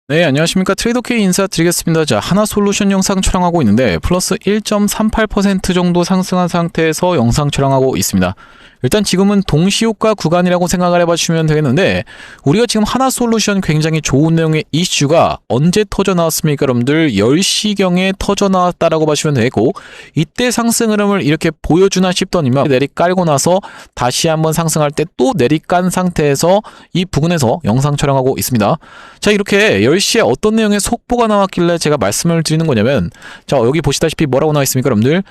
네, 안녕하십니까. 트레이더K 인사드리겠습니다. 자, 하나솔루션 영상 촬영하고 있는데 플러스 1.38% 정도 상승한 상태에서 영상 촬영하고 있습니다. 일단 지금은 동시효과 구간이라고 생각을 해봐주시면 되겠는데, 우리가 지금 하나솔루션 굉장히 좋은 내용의 이슈가 언제 터져 나왔습니까? 여러분들 10시경에 터져 나왔다라고 봐주시면 되겠고, 이때 상승 흐름을 이렇게 보여주나 싶더니만 내리 깔고 나서 다시 한번 상승할 때 또 내리 깐 상태에서 이 부근에서 영상 촬영하고 있습니다. 자, 이렇게 10시에 어떤 내용의 속보가 나왔길래 제가 말씀을 드리는 거냐면, 자, 여기 보시다시피 뭐라고 나와 있습니까? 여러분들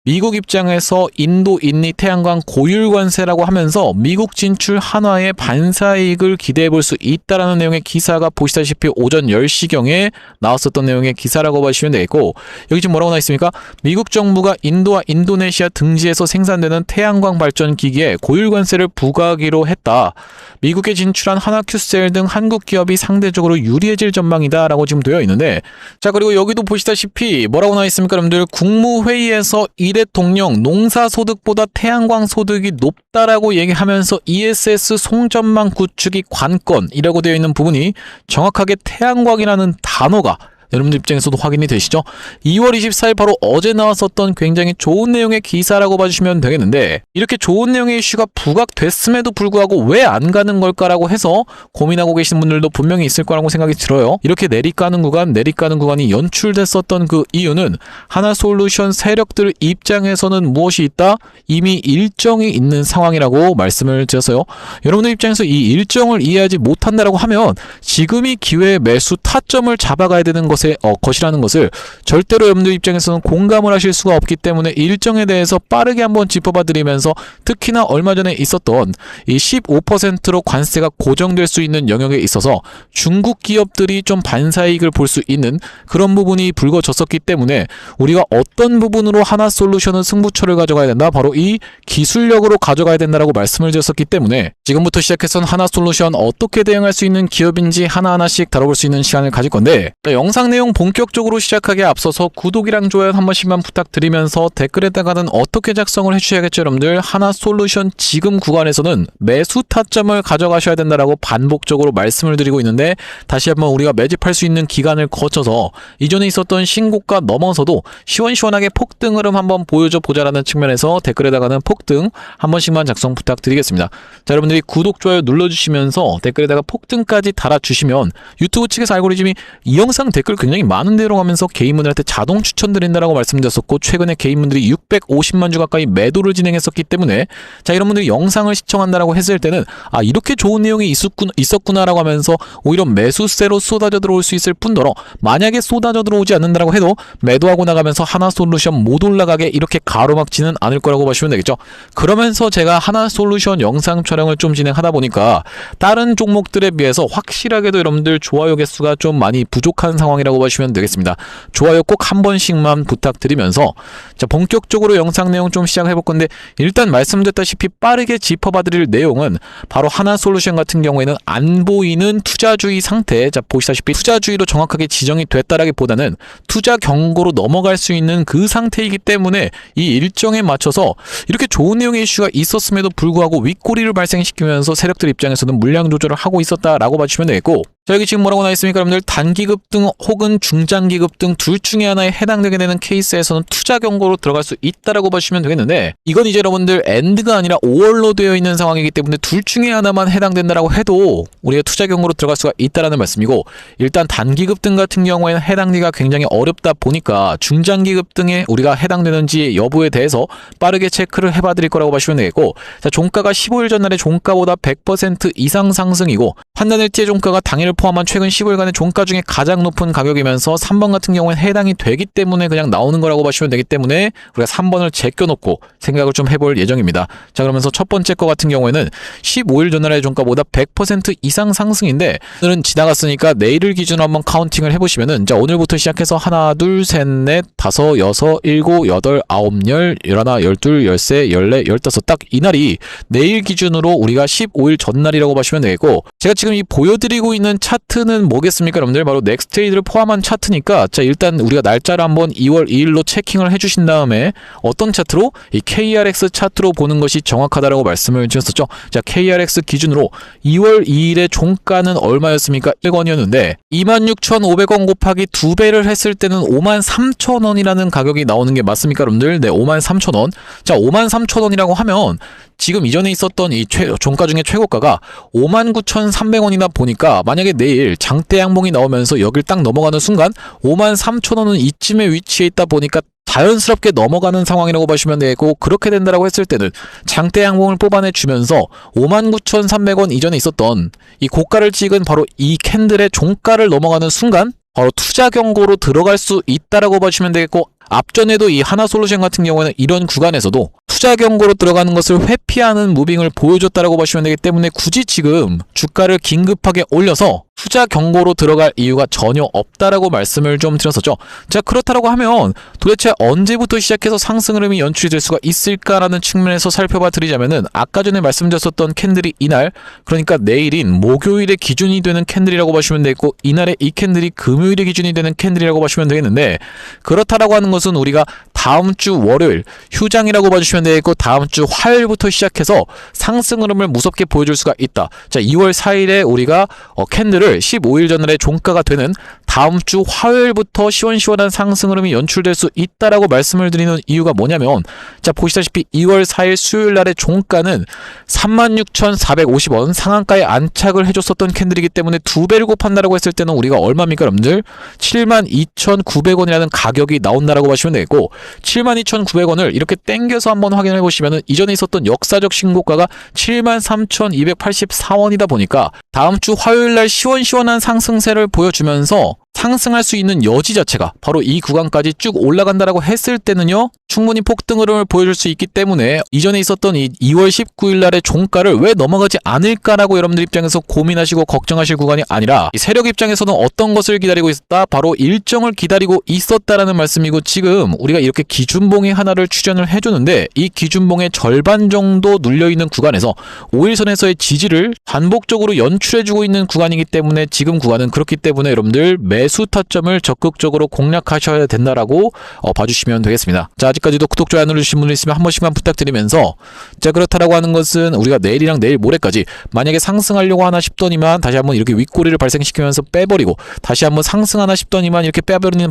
미국 입장에서 인도 인리 태양광 고율 관세라고 하면서 미국 진출 한화의 반사이익을 기대해 볼 수 있다라는 내용의 기사가 보시다시피 오전 10시경에 나왔었던 내용의 기사라고 보시면 되겠고, 여기 지금 뭐라고 나와 있습니까? 미국 정부가 인도와 인도네시아 등지에서 생산되는 태양광 발전 기기에 고율 관세를 부과하기로 했다. 미국에 진출한 하나큐셀 등 한국 기업이 상대적으로 유리해질 전망이다 라고 지금 되어 있는데, 자, 그리고 여기도 보시다시피 뭐라고 나와 있습니까? 여러분들 국무회의에서 이 대통령 농사소득보다 태양광 소득이 높다라고 얘기하면서 ESS 송전망 구축이 관건이라고 되어 있는 부분이 정확하게 태양광이라는 단어가 여러분들 입장에서도 확인이 되시죠? 2월 24일 바로 어제 나왔었던 굉장히 좋은 내용의 기사라고 봐주시면 되겠는데, 이렇게 좋은 내용의 이슈가 부각됐음에도 불구하고 왜 안 가는 걸까라고 해서 고민하고 계신 분들도 분명히 있을 거라고 생각이 들어요. 이렇게 내리가는 구간이 연출됐었던 그 이유는 하나솔루션 세력들 입장에서는 무엇이 있다? 이미 일정이 있는 상황이라고 말씀을 드렸어요. 여러분들 입장에서 이 일정을 이해하지 못한다라고 하면 지금이 기회의 매수 타점을 잡아가야 되는 것이라는 것을 절대로 여러분들 입장에서는 공감을 하실 수가 없기 때문에 일정에 대해서 빠르게 한번 짚어봐 드리면서, 특히나 얼마 전에 있었던 이 15%로 관세가 고정될 수 있는 영역에 있어서 중국 기업들이 좀 반사이익을 볼 수 있는 그런 부분이 불거졌었기 때문에 우리가 어떤 부분으로 하나솔루션은 승부처를 가져가야 된다, 바로 이 기술력으로 가져가야 된다라고 말씀을 드렸었기 때문에 지금부터 시작해서는 하나솔루션 어떻게 대응할 수 있는 기업인지 하나하나씩 다뤄볼 수 있는 시간을 가질 건데, 영상 내용 본격적으로 시작하기에 앞서서 구독이랑 좋아요 한 번씩만 부탁드리면서 댓글에다가는 어떻게 작성을 해주셔야겠죠. 여러분들 하나솔루션 지금 구간에서는 매수 타점을 가져가셔야 된다라고 반복적으로 말씀을 드리고 있는데, 다시 한번 우리가 매집할 수 있는 기간을 거쳐서 이전에 있었던 신고가 넘어서도 시원시원하게 폭등 흐름 한번 보여줘 보자라는 측면에서 댓글에다가는 폭등 한 번씩만 작성 부탁드리겠습니다. 자, 여러분들이 구독, 좋아요 눌러주시면서 댓글에다가 폭등까지 달아주시면 유튜브 측에서 알고리즘이 이 영상 댓글 굉장히 많은 데로 가면서 개인분들한테 자동 추천드린다라고 말씀드렸었고, 최근에 개인분들이 650만 주 가까이 매도를 진행했었기 때문에, 자, 이런 분들이 영상을 시청한다라고 했을 때는 아, 이렇게 좋은 내용이 있었구나라고 하면서 오히려 매수세로 쏟아져 들어올 수 있을 뿐더러, 만약에 쏟아져 들어오지 않는다라고 해도 매도하고 나가면서 하나솔루션 못 올라가게 이렇게 가로막지는 않을 거라고 보시면 되겠죠. 그러면서 제가 하나솔루션 영상 촬영을 좀 진행하다 보니까 다른 종목들에 비해서 확실하게도 여러분들 좋아요 개수가 좀 많이 부족한 상황이라고 보시면 되겠습니다. 좋아요 꼭 한 번씩만 부탁드리면서, 자, 본격적으로 영상 내용 좀 시작해 볼 건데, 일단 말씀드렸다시피 빠르게 짚어봐 드릴 내용은 바로 하나솔루션 같은 경우에는 안 보이는 투자주의 상태, 자, 보시다시피 투자주의로 정확하게 지정이 됐다라기보다는 투자 경고로 넘어갈 수 있는 그 상태이기 때문에 이 일정에 맞춰서 이렇게 좋은 내용의 이슈가 있었음에도 불구하고 윗꼬리를 발생시키면서 세력들 입장에서는 물량 조절을 하고 있었다라고 봐주시면 되겠고, 자, 여기 지금 뭐라고 나와 있습니까? 여러분들 단기급 등 혹은 중장기급 등 둘 중에 하나에 해당되게 되는 케이스에서는 투자 경고로 들어갈 수 있다라고 보시면 되겠는데, 이건 이제 여러분들 엔드가 아니라 오월로 되어 있는 상황이기 때문에 둘 중에 하나만 해당된다라고 해도 우리가 투자 경고로 들어갈 수가 있다라는 말씀이고, 일단 단기급 등 같은 경우에는 해당되기가 굉장히 어렵다 보니까 중장기급 등에 우리가 해당되는지 여부에 대해서 빠르게 체크를 해봐 드릴 거라고 보시면 되겠고, 자, 종가가 15일 전날의 종가보다 100% 이상 상승이고, 판단일지의 종가가 당일을 포함한 최근 15일간의 종가 중에 가장 높은 가격이면서 3번 같은 경우에는 해당이 되기 때문에 그냥 나오는 거라고 보시면 되기 때문에 우리가 3번을 제껴놓고 생각을 좀 해볼 예정입니다. 자, 그러면서 첫 번째 거 같은 경우에는 15일 전날의 종가보다 100% 이상 상승인데, 오늘은 지나갔으니까 내일을 기준으로 한번 카운팅을 해보시면은, 자, 오늘부터 시작해서 하나, 둘, 셋, 넷, 다섯, 여섯, 일곱, 여덟, 아홉, 열, 열하나, 열둘, 열세, 열네, 열다섯, 딱 이날이 내일 기준으로 우리가 15일 전날이라고 보시면 되겠고, 제가 지금 이 보여드리고 있는 차트는 뭐겠습니까? 여러분들 바로 넥스트레이드를 포함한 차트니까 자 일단 우리가 날짜를 한번 2월 2일로 체킹을 해주신 다음에 어떤 차트로? 이 KRX 차트로 보는 것이 정확하다라고 말씀을 드렸었죠. 자 KRX 기준으로 2월 2일의 종가는 얼마였습니까? 100원이었는데 26,500원 곱하기 2배를 했을 때는 53,000원이라는 가격이 나오는 게 맞습니까 여러분들? 네 53,000원. 자 53,000원이라고 하면 지금 이전에 있었던 이 종가 중에 최고가가 59,300원이다 보니까 만약에 내일 장대 양봉이 나오면서 여길 딱 넘어가는 순간 53,000원은 이쯤에 위치해 있다 보니까 자연스럽게 넘어가는 상황이라고 보시면 되고, 그렇게 된다라고 했을 때는 장대 양봉을 뽑아내 주면서 59,300원 이전에 있었던 이 고가를 찍은 바로 이 캔들의 종가를 넘어가는 순간 바로 투자 경고로 들어갈 수 있다라고 보시면 되겠고, 앞전에도 이 하나솔루션 같은 경우에는 이런 구간에서도 투자 경고로 들어가는 것을 회피하는 무빙을 보여줬다라고 보시면 되기 때문에 굳이 지금 주가를 긴급하게 올려서 투자 경고로 들어갈 이유가 전혀 없다라고 말씀을 좀 드렸었죠. 자 그렇다라고 하면 도대체 언제부터 시작해서 상승 흐름이 연출이 될 수가 있을까라는 측면에서 살펴봐 드리자면은 아까 전에 말씀드렸었던 캔들이 이날, 그러니까 내일인 목요일의 기준이 되는 캔들이라고 보시면 되겠고, 이날의 이 캔들이 금요일의 기준이 되는 캔들이라고 보시면 되겠는데, 그렇다라고 하는 것은 우리가 다음 주 월요일 휴장이라고 봐주시면 되겠고, 다음 주 화요일부터 시작해서 상승 흐름을 무섭게 보여줄 수가 있다. 자 2월 4일에 우리가 캔들을 15일 전날의 종가가 되는 다음 주 화요일부터 시원시원한 상승 흐름이 연출될 수 있다라고 말씀을 드리는 이유가 뭐냐면, 자 보시다시피 2월 4일 수요일 날의 종가는 36,450원 상한가에 안착을 해줬었던 캔들이기 때문에 2배를 곱한다라고 했을 때는 우리가 얼마입니까 여러분들? 72,900원이라는 가격이 나온다라고 보시면 되겠고, 72,900원을 이렇게 땡겨서 한번 확인해 보시면은 이전에 있었던 역사적 신고가가 73,284원이다 보니까 다음 주 화요일 날 시원시원한 상승세를 보여주면서 상승할 수 있는 여지 자체가 바로 이 구간까지 쭉 올라간다라고 했을 때는요, 충분히 폭등 흐름을 보여줄 수 있기 때문에 이전에 있었던 이 2월 19일 날의 종가를 왜 넘어가지 않을까라고 여러분들 입장에서 고민하시고 걱정하실 구간이 아니라, 이 세력 입장에서는 어떤 것을 기다리고 있었다? 바로 일정을 기다리고 있었다라는 말씀이고, 지금 우리가 이렇게 기준봉이 하나를 추천을 해주는데 이 기준봉의 절반 정도 눌려있는 구간에서 5일선에서의 지지를 반복적으로 연출해주고 있는 구간이기 때문에, 지금 구간은 그렇기 때문에 여러분들 매수 타점을 적극적으로 공략하셔야 된다라고 봐주시면 되겠습니다. 자 아직까지도 구독, 좋아요 안 누르신 분들 있으면 한 번씩만 부탁드리면서, 자 그렇다라고 하는 것은 우리가 내일이랑 내일 모레까지 만약에 상승하려고 하나 싶더니만 다시 한번 이렇게 윗꼬리를 발생시키면서 빼버리고, 다시 한번 상승하나 싶더니만 이렇게 빼버리는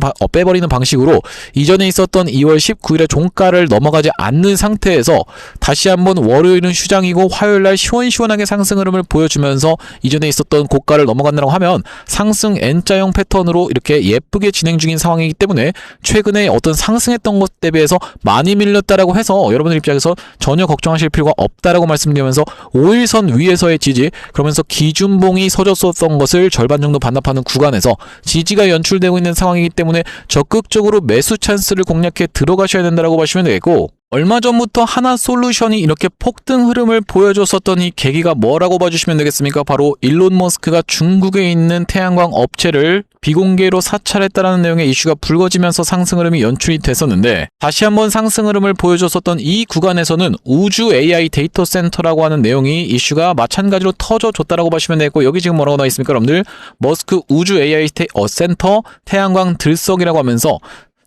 방식으로 이전에 있었던 2월 19일의 종가를 넘어가지 않는 상태에서 다시 한번 월요일은 휴장이고 화요일날 시원시원하게 상승 흐름을 보여주면서 이전에 있었던 고가를 넘어간다고 하면 상승 N자형 패턴으로 이렇게 예쁘게 진행 중인 상황이기 때문에, 최근에 어떤 상승했던 것 대비해서 많이 밀렸다라고 해서 여러분들 입장에서 전혀 걱정하실 필요가 없다라고 말씀드리면서, 5일선 위에서의 지지, 그러면서 기준봉이 서졌었던 것을 절반 정도 반납하는 구간에서 지지가 연출되고 있는 상황이기 때문에 적극적으로 매수 찬스를 공략해 들어가셔야 된다라고 보시면 되겠고, 얼마 전부터 하나솔루션이 이렇게 폭등 흐름을 보여줬었던 이 계기가 뭐라고 봐주시면 되겠습니까? 바로 일론 머스크가 중국에 있는 태양광 업체를 비공개로 사찰했다라는 내용의 이슈가 불거지면서 상승 흐름이 연출이 됐었는데, 다시 한번 상승 흐름을 보여줬었던 이 구간에서는 우주 AI 데이터 센터라고 하는 내용이 이슈가 마찬가지로 터져줬다라고 보시면 되겠고, 여기 지금 뭐라고 나와 있습니까 여러분들? 머스크 우주 AI 센터 태양광 들썩이라고 하면서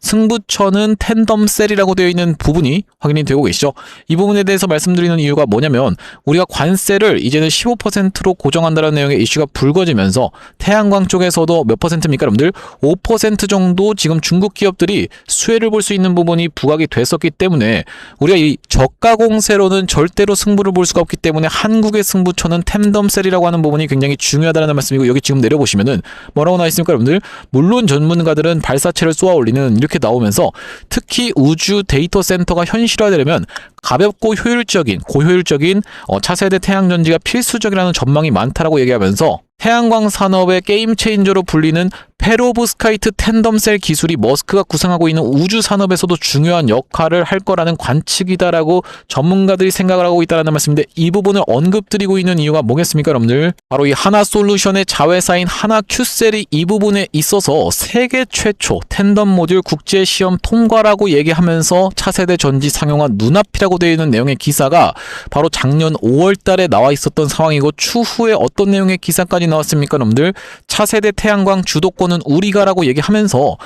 승부처는 텐덤셀이라고 되어 있는 부분이 확인이 되고 계시죠. 이 부분에 대해서 말씀드리는 이유가 뭐냐면, 우리가 관세를 이제는 15%로 고정한다는 내용의 이슈가 불거지면서 태양광 쪽에서도 몇 퍼센트입니까 여러분들? 5% 정도 지금 중국 기업들이 수혜를 볼 수 있는 부분이 부각이 됐었기 때문에, 우리가 이 저가 공세로는 절대로 승부를 볼 수가 없기 때문에 한국의 승부처는 텐덤셀이라고 하는 부분이 굉장히 중요하다는 말씀이고, 여기 지금 내려보시면은 뭐라고 나와 있습니까 여러분들? 물론 전문가들은 발사체를 쏘아 올리는 이렇게 나오면서, 특히 우주 데이터 센터가 현실화되려면 가볍고 효율적인 고효율적인 차세대 태양전지가 필수적이라는 전망이 많다라고 얘기하면서, 태양광 산업의 게임 체인저로 불리는 페로브스카이트 텐덤셀 기술이 머스크가 구상하고 있는 우주 산업에서도 중요한 역할을 할 거라는 관측이다라고 전문가들이 생각을 하고 있다는 말씀인데, 이 부분을 언급드리고 있는 이유가 뭐겠습니까 여러분들? 바로 이 하나솔루션의 자회사인 하나큐셀이 이 부분에 있어서 세계 최초 텐덤 모듈 국제시험 통과라고 얘기하면서 차세대 전지 상용화 눈앞이라고 되어 있는 내용의 기사가 바로 작년 5월 달에 나와 있었던 상황이고, 추후에 어떤 내용의 기사까지 나왔습니까, 여러분들? 차세대 태양광 주도권은 우리가라고 얘기하면서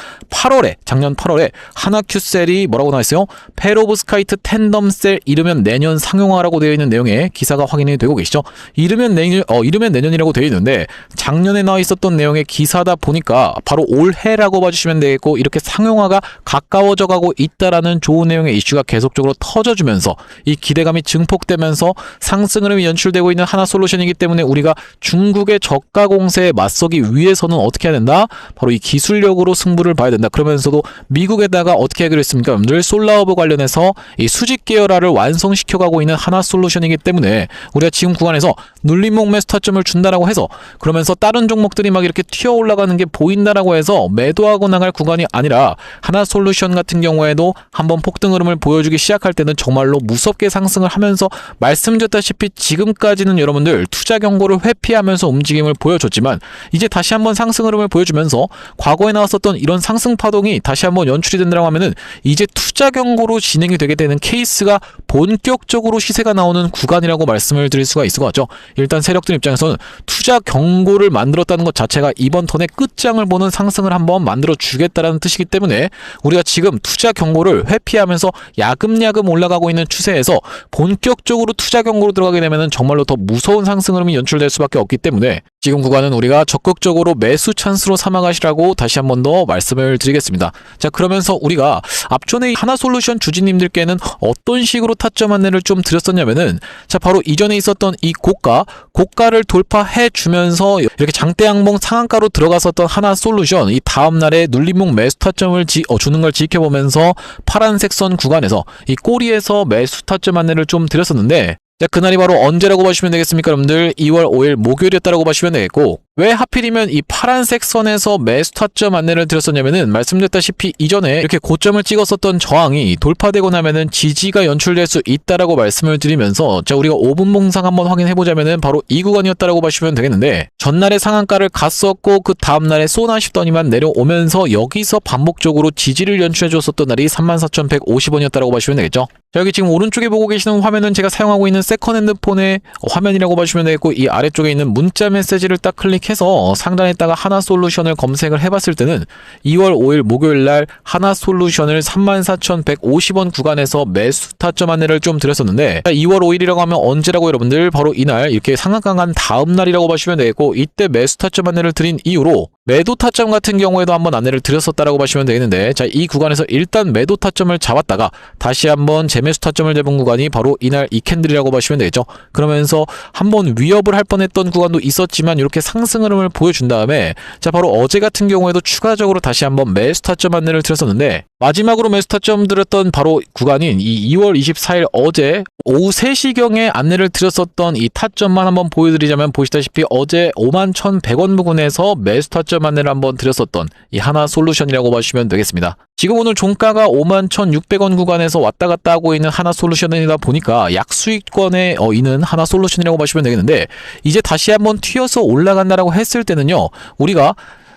작년 8월에 하나큐셀이 뭐라고 나와있어요? 페로브스카이트 텐덤셀 이르면 내년 상용화라고 되어 있는 내용의 기사가 확인이 되고 계시죠? 이르면 내년이라고 되어 있는데 작년에 나와 있었던 내용의 기사다 보니까 바로 올해라고 봐주시면 되겠고, 이렇게 상용화가 가까워져 가고 있다라는 좋은 내용의 이슈가 계속적으로 터져주면서 이 기대감이 증폭되면서 상승 흐름이 연출되고 있는 하나솔루션이기 때문에 우리가 중국의 저가 공세에 맞서기 위해서는 어떻게 해야 된다? 바로 이 기술력으로 승부를 봐야 된다. 그러면서도 미국에다가 어떻게 하기로 했습니까? 여러분들 솔라허브 관련해서 이 수직 계열화를 완성시켜가고 있는 하나솔루션이기 때문에 우리가 지금 구간에서 눌림목 매수 타점을 준다라고 해서, 그러면서 다른 종목들이 막 이렇게 튀어 올라가는 게 보인다라고 해서 매도하고 나갈 구간이 아니라, 하나솔루션 같은 경우에도 한번 폭등 흐름을 보여주기 시작할 때는 정말로 무섭게 상승을 하면서 말씀드렸다시피 지금까지는 여러분들 투자 경고를 회피하면서 움직임을 보여줬지만 이제 다시 한번 상승 흐름을 보여주면서 과거에 나왔었던 이런 상승 파동이 다시 한번 연출이 된다고 하면은 이제 투자 경고로 진행이 되게 되는 케이스가 본격적으로 시세가 나오는 구간이라고 말씀을 드릴 수가 있을 것 같죠. 일단 세력들 입장에서는 투자 경고를 만들었다는 것 자체가 이번 턴의 끝장을 보는 상승을 한번 만들어 주겠다라는 뜻이기 때문에 우리가 지금 투자 경고를 회피하면서 야금야금 올라가고 있는 추세에서 본격적으로 투자 경고로 들어가게 되면은 정말로 더 무서운 상승 흐름이 연출될 수밖에 없기 때문에 지금 구간은 우리가 적극적으로 매수 찬스로 삼아가시라고 다시 한 번 더 말씀을 드리겠습니다. 자, 그러면서 우리가 앞전에 하나솔루션 주주님들께는 어떤 식으로 타점 안내를 좀 드렸었냐면은, 자, 바로 이전에 있었던 이 고가를 돌파해 주면서 이렇게 장대 양봉 상한가로 들어갔었던 하나솔루션, 이 다음날에 눌림목 매수 타점을 주는 걸 지켜보면서 파란색 선 구간에서 이 꼬리에서 매수 타점 안내를 좀 드렸었는데, 자, 그날이 바로 언제라고 보시면 되겠습니까, 여러분들? 2월 5일 목요일이었다라고 보시면 되겠고, 왜 하필이면 이 파란색 선에서 매수 타점 안내를 드렸었냐면은 말씀드렸다시피 이전에 이렇게 고점을 찍었었던 저항이 돌파되고 나면은 지지가 연출될 수 있다라고 말씀을 드리면서, 자, 우리가 5분 봉상 한번 확인해 보자면은 바로 이 구간이었다라고 보시면 되겠는데, 전날에 상한가를 갔었고 그 다음날에 쏘나 싶더니만 내려오면서 여기서 반복적으로 지지를 연출해 줬었던 날이 34,150원이었다라고 보시면 되겠죠. 자, 여기 지금 오른쪽에 보고 계시는 화면은 제가 사용하고 있는 세컨핸드 폰의 화면이라고 보시면 되겠고, 이 아래쪽에 있는 문자 메시지를 딱 클릭해서 상단에다가 하나솔루션을 검색을 해봤을 때는 2월 5일 목요일날 하나솔루션을 34,150원 구간에서 매수 타점 안내를 좀 드렸었는데, 2월 5일이라고 하면 언제라고 여러분들? 바로 이날 이렇게 상한가 간 다음 날이라고 보시면 되겠고, 이때 매수 타점 안내를 드린 이후로 매도 타점 같은 경우에도 한번 안내를 드렸었다라고 보시면 되겠는데, 자, 이 구간에서 일단 매도 타점을 잡았다가 다시 한번 재매수 타점을 잡은 구간이 바로 이날 이 캔들이라고 보시면 되겠죠. 그러면서 한번 위협을 할 뻔했던 구간도 있었지만 이렇게 상승 흐름을 보여준 다음에, 자, 바로 어제 같은 경우에도 추가적으로 다시 한번 매수 타점 안내를 드렸었는데, 마지막으로 매수 타점 드렸던 바로 구간인 이 2월 24일 어제 오후 3시경에 안내를 드렸었던 이 타점만 한번 보여드리자면, 보시다시피 어제 51,100원 부근에서 매수 타점 안내를 한번 드렸었던 이 하나솔루션이라고 보시면 되겠습니다. 지금 오늘 종가가 51,600원 구간에서 왔다 갔다 하고 있는 하나솔루션이다 보니까 약수익권에 있는 하나솔루션이라고 보시면 되겠는데, 이제 다시 한번 튀어서 올라간다라고 했을 때는요, 우리가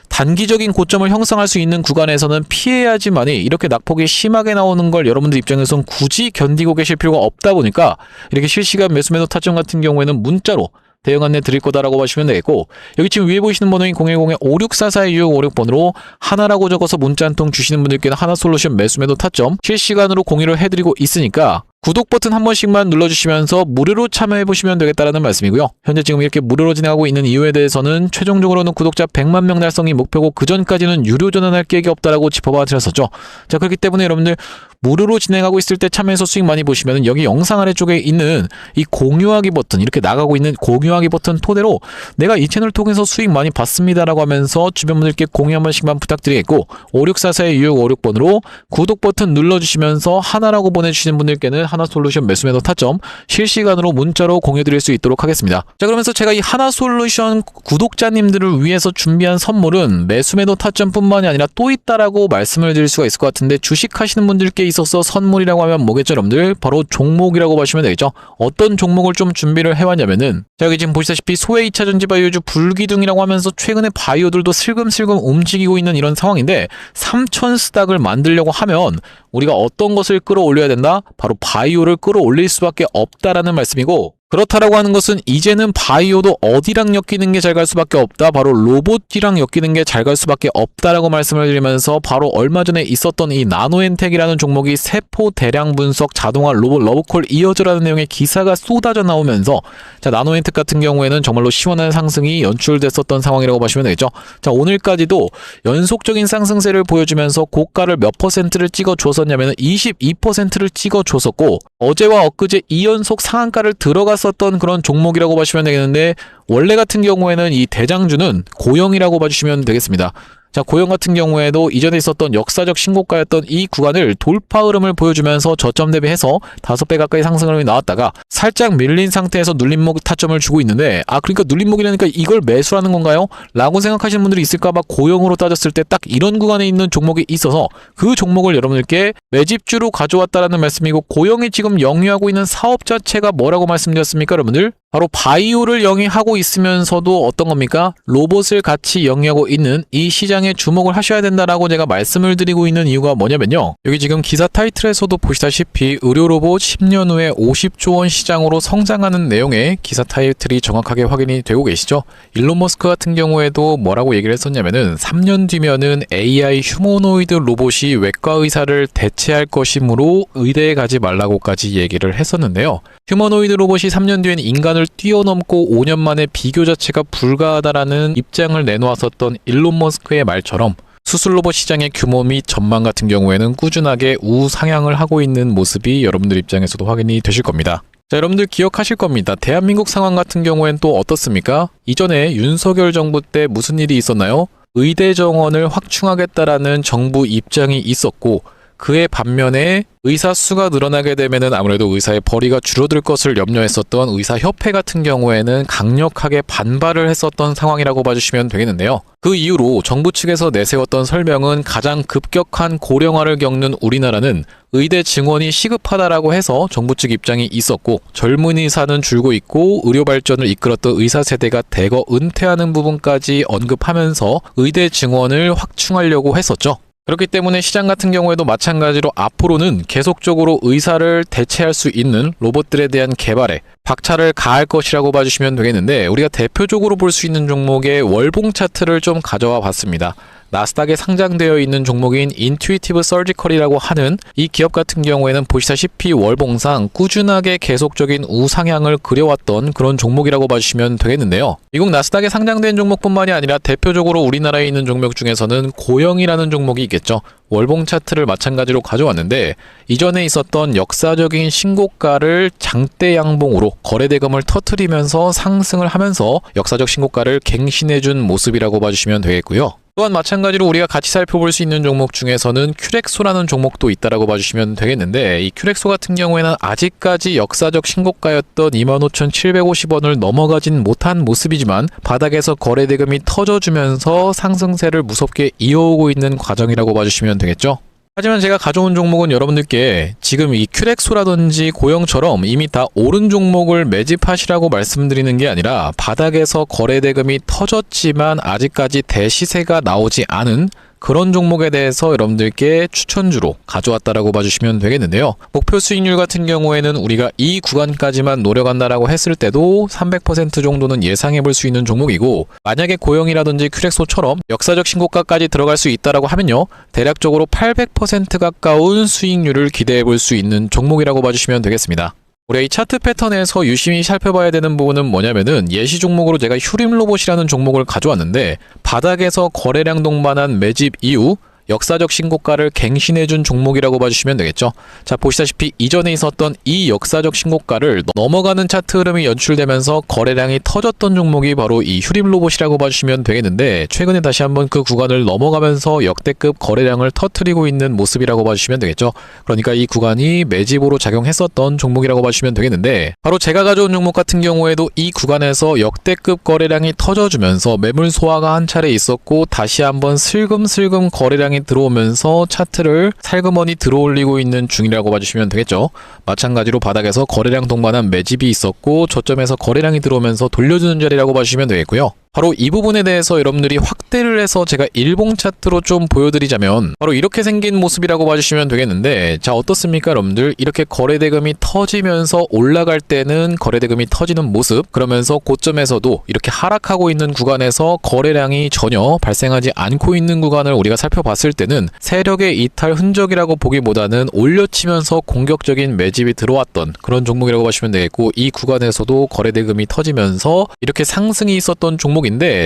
단기적인 고점을 형성할 수 있는 구간에서는 피해야지만이 이렇게 낙폭이 심하게 나오는 걸 여러분들 입장에서는 굳이 견디고 계실 필요가 없다 보니까 이렇게 실시간 매수 타점 같은 경우에는 문자로 대응 안내 드릴 거다라고 보시면 되겠고, 여기 지금 위에 보이시는 번호인 010-5644-2656번으로 하나라고 적어서 문자 한 통 주시는 분들께는 하나솔루션 매수 타점 실시간으로 공유를 해드리고 있으니까 구독 버튼 한 번씩만 눌러주시면서 무료로 참여해보시면 되겠다라는 말씀이고요. 현재 지금 이렇게 무료로 진행하고 있는 이유에 대해서는 최종적으로는 구독자 100만 명 달성이 목표고, 그 전까지는 유료 전환할 계획이 없다라고 짚어봐 드렸었죠. 자, 그렇기 때문에 여러분들 무료로 진행하고 있을 때 참여해서 수익 많이 보시면 여기 영상 아래쪽에 있는 이 공유하기 버튼, 이렇게 나가고 있는 공유하기 버튼 토대로 내가 이 채널 통해서 수익 많이 봤습니다라고 하면서 주변 분들께 공유 한 번씩만 부탁드리겠고, 5644-2656번으로 구독 버튼 눌러주시면서 하나라고 보내주시는 분들께는 하나솔루션 매수 타점 실시간으로 문자로 공유드릴 수 있도록 하겠습니다. 자, 그러면서 제가 이 하나솔루션 구독자님들을 위해서 준비한 선물은 매수 타점 뿐만이 아니라 또 있다라고 말씀을 드릴 수가 있을 것 같은데, 주식하시는 분들께 있어서 선물이라고 하면 뭐겠죠, 여러분들? 바로 종목이라고 보시면 되겠죠. 어떤 종목을 좀 준비를 해왔냐면은, 자, 여기 지금 보시다시피 소외 2차 전지 바이오주 불기둥이라고 하면서 최근에 바이오들도 슬금슬금 움직이고 있는 이런 상황인데, 3000 스닥을 만들려고 하면 우리가 어떤 것을 끌어올려야 된다? 바로 바이오를 끌어올릴 수밖에 없다라는 말씀이고, 그렇다라고 하는 것은 이제는 바이오도 어디랑 엮이는 게 잘 갈 수밖에 없다. 바로 로봇이랑 엮이는 게 잘 갈 수밖에 없다라고 말씀을 드리면서 바로 얼마 전에 있었던 이 나노엔텍이라는 종목이 세포 대량 분석 자동화 로봇 러브콜 이어져라는 내용의 기사가 쏟아져 나오면서 자, 나노엔텍 같은 경우에는 정말로 시원한 상승이 연출됐었던 상황이라고 보시면 되겠죠. 자, 오늘까지도 연속적인 상승세를 보여주면서 고가를 몇 퍼센트를 찍어줬었냐면 22%를 찍어줬었고, 어제와 엊그제 2연속 상한가를 들어갔었던 그런 종목이라고 보시면 되겠는데, 원래 같은 경우에는 이 대장주는 고영이라고 봐주시면 되겠습니다. 자, 고영 같은 경우에도 이전에 있었던 역사적 신고가였던 이 구간을 돌파 흐름을 보여주면서 저점 대비해서 5배 가까이 상승을 나왔다가 살짝 밀린 상태에서 눌림목 타점을 주고 있는데, 그러니까 눌림목이라니까 이걸 매수하는 건가요? 라고 생각하시는 분들이 있을까봐 고영으로 따졌을 때 딱 이런 구간에 있는 종목이 있어서 그 종목을 여러분들께 매집주로 가져왔다라는 말씀이고, 고영이 지금 영위하고 있는 사업 자체가 뭐라고 말씀드렸습니까, 여러분들? 바로 바이오를 영위하고 있으면서도 어떤 겁니까? 로봇을 같이 영위하고 있는 이 시장에 주목을 하셔야 된다라고 제가 말씀을 드리고 있는 이유가 뭐냐면요. 여기 지금 기사 타이틀에서도 보시다시피 의료로봇 10년 후에 50조 원 시장으로 성장하는 내용의 기사 타이틀이 정확하게 확인이 되고 계시죠? 일론 머스크 같은 경우에도 뭐라고 얘기를 했었냐면은 3년 뒤면은 AI 휴머노이드 로봇이 외과 의사를 대체할 것이므로 의대에 가지 말라고까지 얘기를 했었는데요. 휴머노이드 로봇이 3년 뒤엔 인간을 뛰어넘고 5년 만에 비교 자체가 불가하다라는 입장을 내놓았었던 일론 머스크의 말처럼 수술 로봇 시장의 규모 및 전망 같은 경우에는 꾸준하게 우상향을 하고 있는 모습이 여러분들 입장에서도 확인이 되실 겁니다. 자, 여러분들 기억하실 겁니다. 대한민국 상황 같은 경우엔 또 어떻습니까? 이전에 윤석열 정부 때 무슨 일이 있었나요? 의대 정원을 확충하겠다라는 정부 입장이 있었고, 그의 반면에 의사 수가 늘어나게 되면은 아무래도 의사의 벌이가 줄어들 것을 염려했었던 의사협회 같은 경우에는 강력하게 반발을 했었던 상황이라고 봐주시면 되겠는데요. 그 이후로 정부 측에서 내세웠던 설명은 가장 급격한 고령화를 겪는 우리나라는 의대 증원이 시급하다라고 해서 정부 측 입장이 있었고, 젊은 의사는 줄고 있고 의료 발전을 이끌었던 의사 세대가 대거 은퇴하는 부분까지 언급하면서 의대 증원을 확충하려고 했었죠. 그렇기 때문에 시장 같은 경우에도 마찬가지로 앞으로는 계속적으로 의사를 대체할 수 있는 로봇들에 대한 개발에 박차를 가할 것이라고 봐주시면 되겠는데, 우리가 대표적으로 볼 수 있는 종목의 월봉 차트를 좀 가져와 봤습니다. 나스닥에 상장되어 있는 종목인 인투이티브 서지컬이라고 하는 이 기업 같은 경우에는 보시다시피 월봉상 꾸준하게 계속적인 우상향을 그려왔던 그런 종목이라고 봐주시면 되겠는데요. 미국 나스닥에 상장된 종목뿐만이 아니라 대표적으로 우리나라에 있는 종목 중에서는 고영이라는 종목이 있겠죠. 월봉 차트를 마찬가지로 가져왔는데, 이전에 있었던 역사적인 신고가를 장대 양봉으로 거래대금을 터뜨리면서 상승을 하면서 역사적 신고가를 갱신해준 모습이라고 봐주시면 되겠고요. 또한 마찬가지로 우리가 같이 살펴볼 수 있는 종목 중에서는 큐렉소라는 종목도 있다라고 봐주시면 되겠는데, 이 큐렉소 같은 경우에는 아직까지 역사적 신고가였던 25,750원을 넘어가진 못한 모습이지만 바닥에서 거래대금이 터져주면서 상승세를 무섭게 이어오고 있는 과정이라고 봐주시면 되겠죠. 하지만 제가 가져온 종목은 여러분들께 지금 이 큐렉소라든지 고영처럼 이미 다 오른 종목을 매집하시라고 말씀드리는 게 아니라, 바닥에서 거래대금이 터졌지만 아직까지 대시세가 나오지 않은 그런 종목에 대해서 여러분들께 추천주로 가져왔다라고 봐주시면 되겠는데요. 목표 수익률 같은 경우에는 우리가 이 구간까지만 노려간다라고 했을 때도 300% 정도는 예상해 볼 수 있는 종목이고, 만약에 고영이라든지 큐렉소처럼 역사적 신고가까지 들어갈 수 있다라고 하면요, 대략적으로 800% 가까운 수익률을 기대해 볼 수 있는 종목이라고 봐주시면 되겠습니다. 우리가 이 차트 패턴에서 유심히 살펴봐야 되는 부분은 뭐냐면은, 예시 종목으로 제가 휴림로봇이라는 종목을 가져왔는데, 바닥에서 거래량 동반한 매집 이후 역사적 신고가를 갱신해준 종목이라고 봐주시면 되겠죠. 자, 보시다시피 이전에 있었던 이 역사적 신고가를 넘어가는 차트 흐름이 연출되면서 거래량이 터졌던 종목이 바로 이 휴림로봇이라고 봐주시면 되겠는데, 최근에 다시 한번 그 구간을 넘어가면서 역대급 거래량을 터뜨리고 있는 모습이라고 봐주시면 되겠죠. 그러니까 이 구간이 매집으로 작용했었던 종목이라고 봐주시면 되겠는데, 바로 제가 가져온 종목 같은 경우에도 이 구간에서 역대급 거래량이 터져주면서 매물 소화가 한 차례 있었고, 다시 한번 슬금슬금 거래량이 들어오면서 차트를 살그머니 들어올리고 있는 중이라고 봐주시면 되겠죠. 마찬가지로 바닥에서 거래량 동반한 매집이 있었고, 저점에서 거래량이 들어오면서 돌려주는 자리라고 봐주시면 되겠고요. 바로 이 부분에 대해서 여러분들이 확대를 해서 제가 일봉 차트로 좀 보여드리자면 바로 이렇게 생긴 모습이라고 봐주시면 되겠는데, 자 어떻습니까 여러분들? 이렇게 거래대금이 터지면서 올라갈 때는 거래대금이 터지는 모습, 그러면서 고점에서도 이렇게 하락하고 있는 구간에서 거래량이 전혀 발생하지 않고 있는 구간을 우리가 살펴봤을 때는 세력의 이탈 흔적이라고 보기보다는 올려치면서 공격적인 매집이 들어왔던 그런 종목이라고 보시면 되겠고, 이 구간에서도 거래대금이 터지면서 이렇게 상승이 있었던 종목인데,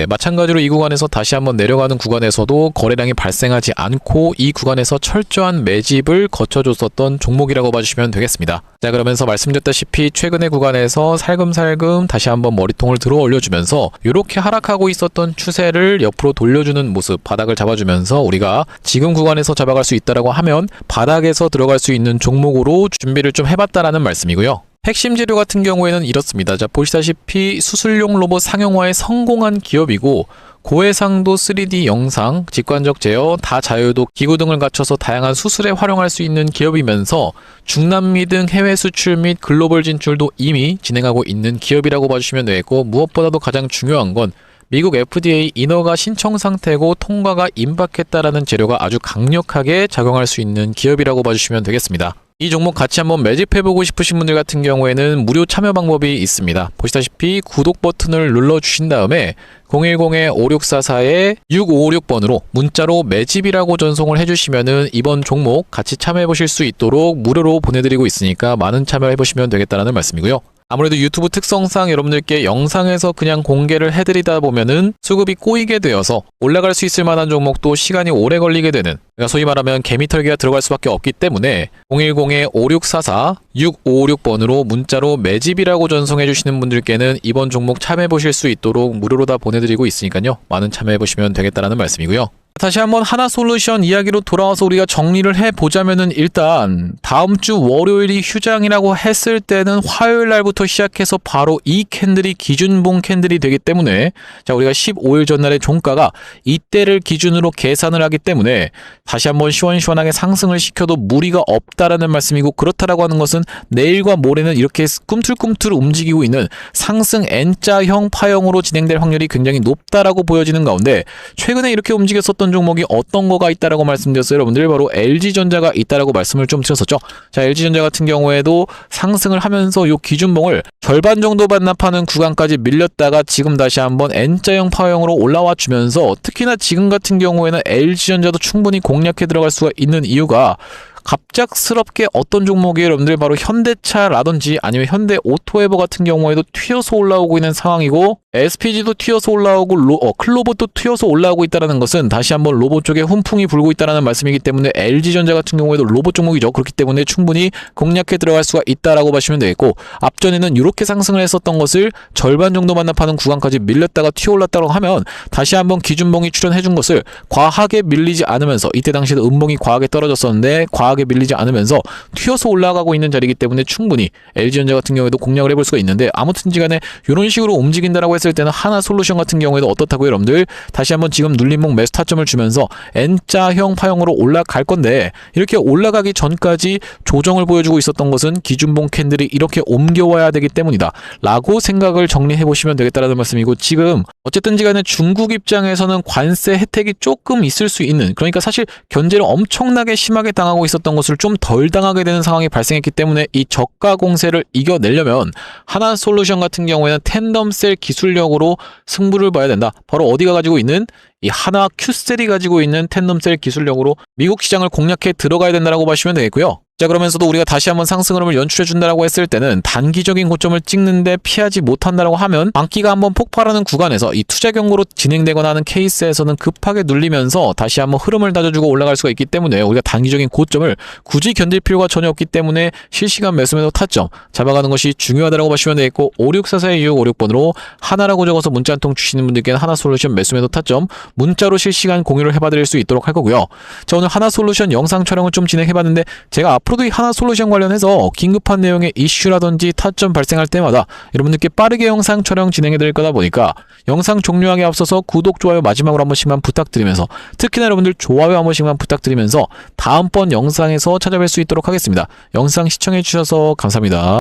마찬가지로 이 구간에서 다시 한번 내려가는 구간에서도 거래량이 발생하지 않고 이 구간에서 철저한 매집을 거쳐줬었던 종목이라고 봐주시면 되겠습니다. 자 그러면서 말씀드렸다시피 최근의 구간에서 살금살금 다시 한번 머리통을 들어 올려주면서 이렇게 하락하고 있었던 추세를 옆으로 돌려주는 모습, 바닥을 잡아주면서 우리가 지금 구간에서 잡아갈 수 있다라고 하면 바닥에서 들어갈 수 있는 종목으로 준비를 좀 해봤다라는 말씀이고요. 핵심 재료 같은 경우에는 이렇습니다. 자 보시다시피 수술용 로봇 상용화에 성공한 기업이고, 고해상도 3D 영상, 직관적 제어, 다자유도 기구 등을 갖춰서 다양한 수술에 활용할 수 있는 기업이면서 중남미 등 해외 수출 및 글로벌 진출도 이미 진행하고 있는 기업이라고 봐주시면 되겠고, 무엇보다도 가장 중요한 건 미국 FDA 인허가 신청 상태고 통과가 임박했다라는 재료가 아주 강력하게 작용할 수 있는 기업이라고 봐주시면 되겠습니다. 이 종목 같이 한번 매집해보고 싶으신 분들 같은 경우에는 무료 참여 방법이 있습니다. 보시다시피 구독 버튼을 눌러주신 다음에 010-5644-6556번으로 문자로 매집이라고 전송을 해주시면은 이번 종목 같이 참여해보실 수 있도록 무료로 보내드리고 있으니까 많은 참여해보시면 되겠다는 말씀이고요. 아무래도 유튜브 특성상 여러분들께 영상에서 그냥 공개를 해드리다 보면은 수급이 꼬이게 되어서 올라갈 수 있을 만한 종목도 시간이 오래 걸리게 되는, 그러니까 소위 말하면 개미털기가 들어갈 수밖에 없기 때문에 010-5644-6556번으로 문자로 매집이라고 전송해 주시는 분들께는 이번 종목 참여해 보실 수 있도록 무료로 다 보내드리고 있으니까요, 많은 참여해 보시면 되겠다는 말씀이고요. 다시 한번 하나솔루션 이야기로 돌아와서 우리가 정리를 해보자면은, 일단 다음 주 월요일이 휴장이라고 했을 때는 화요일 날부터 시작해서 바로 이 캔들이 기준봉 캔들이 되기 때문에, 자 우리가 15일 전날의 종가가 이때를 기준으로 계산을 하기 때문에 다시 한번 시원시원하게 상승을 시켜도 무리가 없다라는 말씀이고, 그렇다라고 하는 것은 내일과 모레는 이렇게 꿈틀꿈틀 움직이고 있는 상승 N자형 파형으로 진행될 확률이 굉장히 높다라고 보여지는 가운데, 최근에 이렇게 움직였었던 종목이 어떤 거가 있다라고 말씀드렸어요. 여러분들 바로 LG전자가 있다라고 말씀을 좀 드렸었죠. 자 LG전자 같은 경우에도 상승을 하면서 요 기준봉을 절반 정도 반납하는 구간까지 밀렸다가 지금 다시 한번 N자형 파형으로 올라와 주면서, 특히나 지금 같은 경우에는 LG전자도 충분히 공략해 들어갈 수가 있는 이유가, 갑작스럽게 어떤 종목이 여러분들 바로 현대차라든지 아니면 현대오토에버 같은 경우에도 튀어서 올라오고 있는 상황이고, SPG도 튀어서 올라오고 클로봇도 튀어서 올라오고 있다는 것은 다시 한번 로봇 쪽에 훈풍이 불고 있다는 말씀이기 때문에 LG전자 같은 경우에도 로봇 종목이죠. 그렇기 때문에 충분히 공략해 들어갈 수가 있다라고 보시면 되겠고, 앞전에는 이렇게 상승을 했었던 것을 절반 정도 반납하는 구간까지 밀렸다가 튀어올랐다고 하면 다시 한번 기준봉이 출현해준 것을 과하게 밀리지 않으면서, 이때 당시에도 음봉이 과하게 떨어졌었는데 과하게 밀리지 않으면서 튀어서 올라가고 있는 자리이기 때문에 충분히 LG전자 같은 경우에도 공략을 해볼 수가 있는데, 아무튼지간에 이런 식으로 움직인다라고 했을 때는 하나솔루션 같은 경우에도 어떻다고요 여러분들? 다시 한번 지금 눌림목 매수 타점을 주면서 N자형 파형으로 올라갈 건데, 이렇게 올라가기 전까지 조정을 보여주고 있었던 것은 기준봉 캔들이 이렇게 옮겨와야 되기 때문이다 라고 생각을 정리해 보시면 되겠다라는 말씀이고, 지금 어쨌든지간에 중국 입장에서는 관세 혜택이 조금 있을 수 있는, 그러니까 사실 견제를 엄청나게 심하게 당하고 있었던 것을 좀 덜 당하게 되는 상황이 발생했기 때문에 이 저가 공세를 이겨내려면 하나솔루션 같은 경우에는 텐덤셀 기술력으로 승부를 봐야 된다. 바로 어디가 가지고 있는 이 하나 큐셀이 가지고 있는 텐덤셀 기술력으로 미국 시장을 공략해 들어가야 된다라고 보시면 되겠고요. 자 그러면서도 우리가 다시 한번 상승 흐름을 연출해 준다라고 했을 때는 단기적인 고점을 찍는데 피하지 못한다라고 하면 만기가 한번 폭발하는 구간에서 이 투자 경고로 진행되거나 하는 케이스에서는 급하게 눌리면서 다시 한번 흐름을 다져주고 올라갈 수가 있기 때문에, 우리가 단기적인 고점을 굳이 견딜 필요가 전혀 없기 때문에 실시간 매수매도 타점 잡아가는 것이 중요하다라고 보시면 되겠고, 5644-2656번으로 하나라고 적어서 문자 한 통 주시는 분들께는 하나솔루션 매수매도 타점 문자로 실시간 공유를 해봐드릴 수 있도록 할 거고요. 자 오늘 하나솔루션 영상 촬영을 좀 진행해봤는데, 제가 앞으로도 이 하나솔루션 관련해서 긴급한 내용의 이슈라든지 타점 발생할 때마다 여러분들께 빠르게 영상 촬영 진행해드릴 거다 보니까 영상 종료하기 앞서서 구독, 좋아요 마지막으로 한 번씩만 부탁드리면서, 특히나 여러분들 좋아요 한 번씩만 부탁드리면서 다음번 영상에서 찾아뵐 수 있도록 하겠습니다. 영상 시청해주셔서 감사합니다.